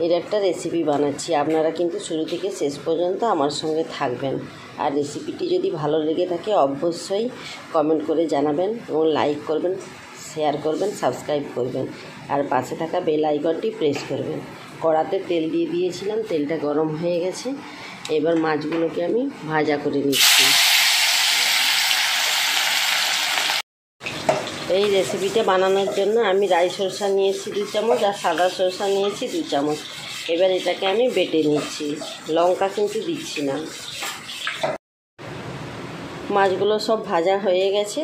এর একটা রেসিপি বানাচ্ছি। আপনারা কিন্তু শুরু থেকে শেষ পর্যন্ত আমার সঙ্গে থাকবেন। আর রেসিপিটি যদি ভালো লেগে থাকে অবশ্যই কমেন্ট করে জানাবেন এবং লাইক করবেন, শেয়ার করবেন, সাবস্ক্রাইব করবেন আর পাশে থাকা বেল আইকনটি প্রেস করবেন। কড়াতে তেল দিয়ে দিয়েছিলাম, তেলটা গরম হয়ে গেছে। এবার মাছগুলোকে আমি ভাজা করে নিচ্ছি। এই রেসিপিটা বানানোর জন্য আমি রাই সরষা নিয়েছি 2 চামচ আর সাদা সরষা নিয়েছি 2 চামচ। এবার এটাকে আমি বেটে নিচ্ছি, লঙ্কা কিন্তু দিচ্ছি না। মাছগুলো সব ভাজা হয়ে গেছে।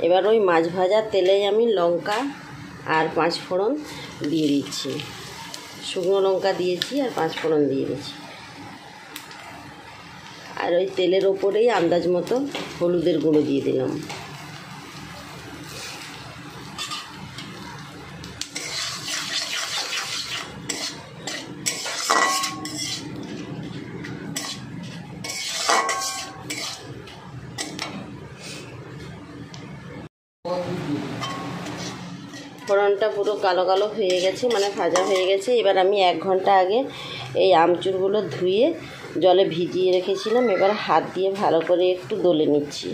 এবার ওই মাছ ভাজার তেলেই আমি লঙ্কা আর 5 ফোড়ন দিয়ে দিচ্ছি। শুকনো লঙ্কা দিয়েছি আর 5 ফোড়ন দিয়ে দিচ্ছি। আর ওই তেলের ওপরেই আন্দাজ মতো হলুদের গুঁড়ো দিয়ে দিলাম। ফোড়নটা পুরো কালো কালো হয়ে গেছে, মানে ভাজা হয়ে গেছে। এবার আমি 1 ঘন্টা আগে এই আমচুরগুলো ধুয়ে জলে ভিজিয়ে রেখেছিলাম। এবার হাত দিয়ে ভালো করে একটু দলে নিচ্ছি।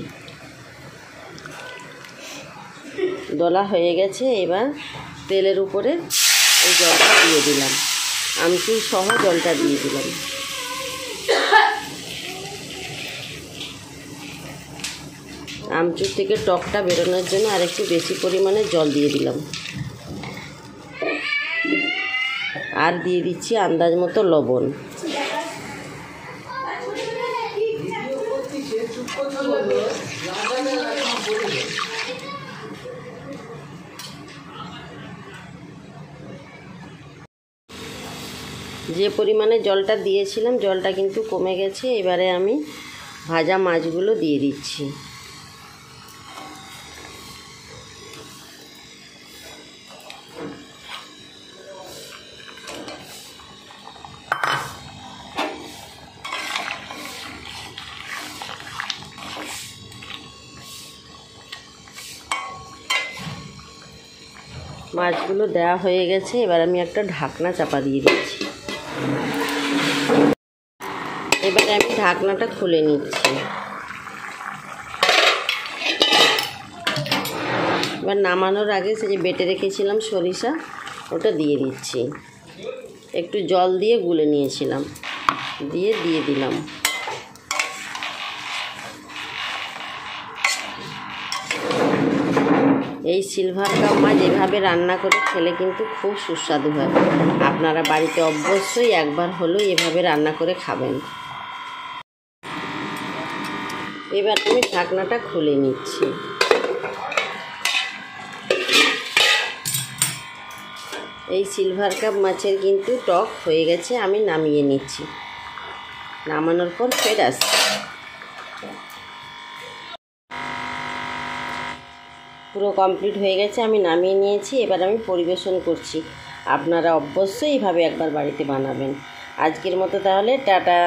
দলা হয়ে গেছে। এবার তেলের উপরে এই জলটা দিয়ে দিলাম, আমচুর সহ জলটা দিয়ে দিলাম। আমচুর থেকে টকটা বেরোনোর জন্য আর একটু বেশি পরিমাণে জল দিয়ে দিলাম। আর দিয়ে দিচ্ছি আন্দাজ মতো লবণ। যে পরিমাণে জলটা দিয়েছিলাম জলটা কিন্তু কমে গেছে। এবারে আমি ভাজা মাছগুলো দিয়ে দিচ্ছি। মাছগুলো দেওয়া হয়ে গেছে। এবার আমি একটা ঢাকনা চাপা দিয়ে দিচ্ছি। এবারে আমি ঢাকনাটা খুলে নিচ্ছি। এবার নামানোর আগে সে যে বেটে রেখেছিলাম সরিষা, ওটা দিয়ে দিচ্ছি। একটু জল দিয়ে গুলে নিয়েছিলাম, দিয়ে দিলাম। এই সিলভার কাপ মাছ এভাবে রান্না করে খেলে কিন্তু খুব সুস্বাদু হয়। আপনারা বাড়িতে অবশ্যই একবার হলেও এভাবে রান্না করে খাবেন। এবার আমি ঢাকনাটা খুলে নিচ্ছি। এই সিলভার কাপ মাছের কিন্তু টক হয়ে গেছে, আমি নামিয়ে নিচ্ছি। নামানোর পর ফের আসছি। পুরো কমপ্লিট হয়ে গেছে, আমি নামিয়ে নিয়েছি। এবার আমি পরিবেশন করছি। আপনারা অবশ্যই এইভাবে একবার বাড়িতে বানাবেন। আজকের মতো তাহলে টাটা।